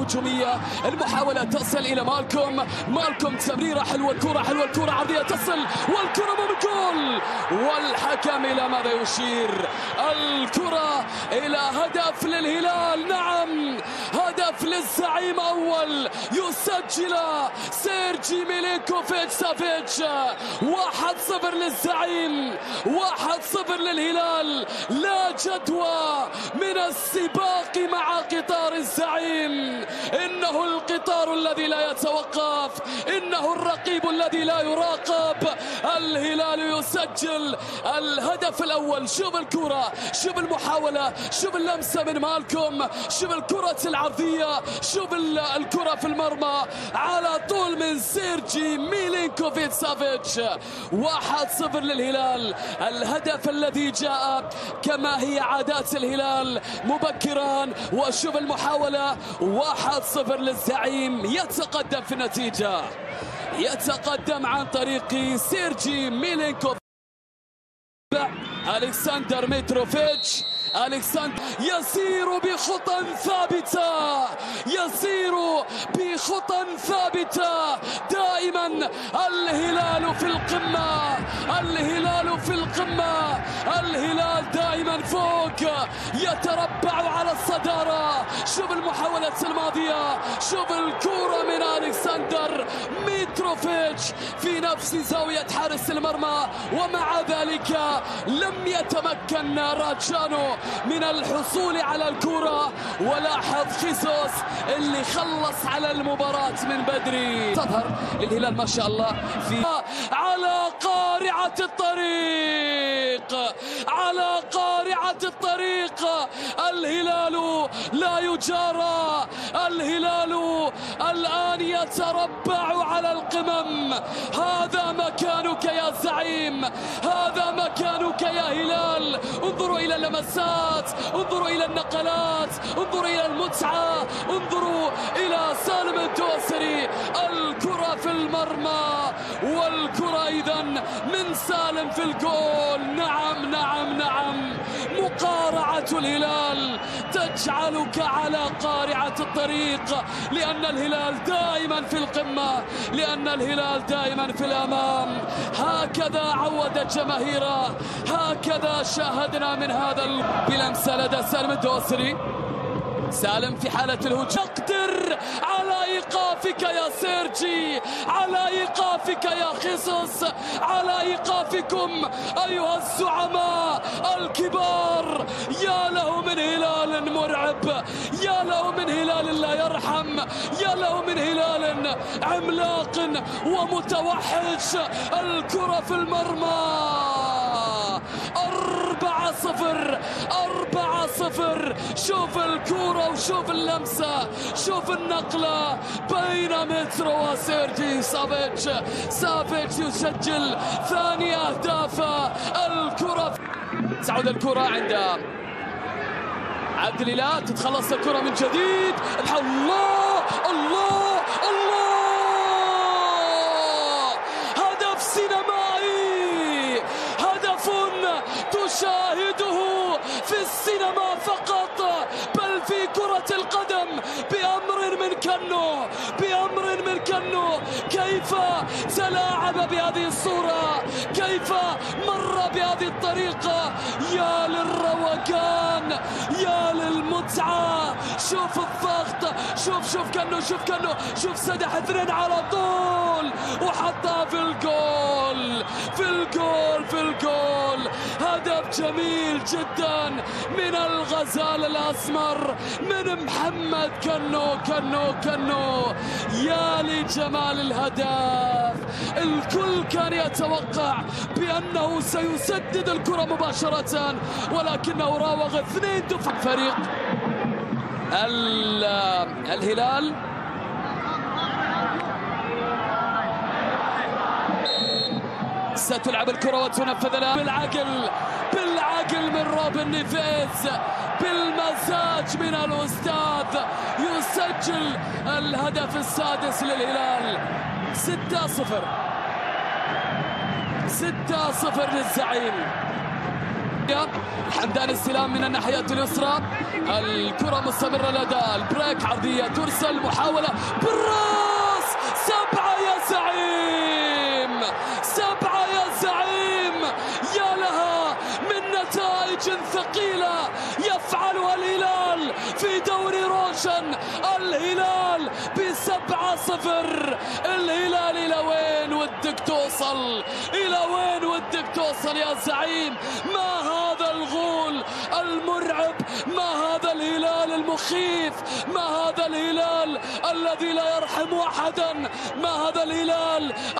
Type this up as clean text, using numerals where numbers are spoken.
الهجومية. المحاولة تصل إلى مالكوم تمريرة حلوة، الكرة عرضية تصل والكرة من جول، والحكم إلى ماذا يشير؟ الكرة إلى هدف للهلال. نعم، هدف للزعيم أول يسجل سيرجي ميلينكوفيتش سافيتش. 1-0 للزعيم، 1-0 للهلال. لا جدوى من السباق مع قطار الزعيم. إنه القطار الذي لا يتوقف، إنه الرقيب الذي لا يراقب. الهلال يسجل الهدف الأول. شوف الكرة، شوف المحاولة، شوف اللمسة من مالكوم، شوف الكرة العرضية، شوف الكرة في المرمى على طول من سيرجي ميلينكوفيتش سافيتش. 1-0 للهلال. الهدف الذي جاء كما هي عادات الهلال مبكرا. وشوف المحاولة. 1-0 للزعيم، يتقدم في النتيجة، يتقدم عن طريق سيرجي ميلينكوفيتش. ألكسندر متروفيتش، ألكسندر يسير بخطى ثابتة، يسير بخطى ثابتة. دائما الهلال في القمة، الهلال في القمة، الهلال دائما فوق، يتربع على الصدارة. شوف المحاولة الماضية، شوف الكرة من ألكسندر متروفيتش في نفس زاوية حارس المرمى، ومع ذلك لم يتمكن راجانو من الحصول على الكرة. ولاحظ خيسوس اللي خلص على المباراة من بدري. تظهر للهلال ما شاء الله في على قارعة الطريق، على قارعة الطريق. الهلال لا يجارى، الهلال الآن يتربع على القمم. هذا مكانك يا زعيم، هذا مكانك يا هلال. انظروا إلى اللمسات، انظروا إلى النقلات، انظروا إلى المتعة، انظروا إلى سالم الدوسري. الكرة في المرمى، والكرة إذا من سالم في الجول. نعم نعم نعم، مقارعة الهلال تجعلك على قارعة الطريق، لأن الهلال دائما في القمة، لأن الهلال دائما في الأمام. هكذا عودت جماهيره، هكذا شاهدنا من هذا بلمسة لدى سالم الدوسري. سالم في حالة الهجوم، يقدر على إيقافك يا سيرجي، على إيقافك يا خيسوس، على إيقافكم أيها الزعماء الكبار. يا له من هلال مرعب، يا له من هلال لا يرحم، يا له من هلال عملاق ومتوحش. الكرة في المرمى. 4-0، 4-0. شوف الكرة وشوف اللمسة، شوف النقلة بين مترو وسيرجي سافيتش. سافيتش يسجل ثاني أهدافه. الكرة تعود الكرة عند عبد الإله، تتخلص الكرة من جديد. الله الله الله، هدف سينمائي، هدف تشاهده في السينما فقط، بل في كرة القدم. بأمر من كنو، بأمر من كنو، كيف تلاعب بهذه الصورة، كيف مر بهذه الطريقة. يا للروقان، يا للمتعة. شوف الضغط، شوف كنو، شوف كنو، شوف سدح اثنين على طول وحطها في الجول، في الجول، في الجول. هدف جميل جدا من الغزال الأسمر، من محمد كنو. يا لجمال الهدف. الكل كان يتوقع بأنه سيسدد الكرة مباشرة، ولكنه راوغ اثنين دفع. فريق الهلال ستلعب الكرة وتنفذ لها بالعقل من روبن نيفيز، بالمزاج من الأستاذ. يسجل الهدف السادس للهلال. 6-0، 6-0 للزعيم. حمدان استلام من الناحية اليسرى، الكرة مستمرة لدى البريك، عرضية ترسل، محاولة بالراس. 7 يا زعيم، 7 يا زعيم، يا لها من نتائج ثقيلة يفعلها الهلال في دوري روشن. الهلال ب7-0. الهلال إلى وين ودك توصل؟ إلى وين ودك توصل يا زعيم؟ ما هذا الغول المرعب؟ ما هذا الهلال المخيف؟ ما هذا الهلال الذي لا يرحم أحدا؟ ما هذا الهلال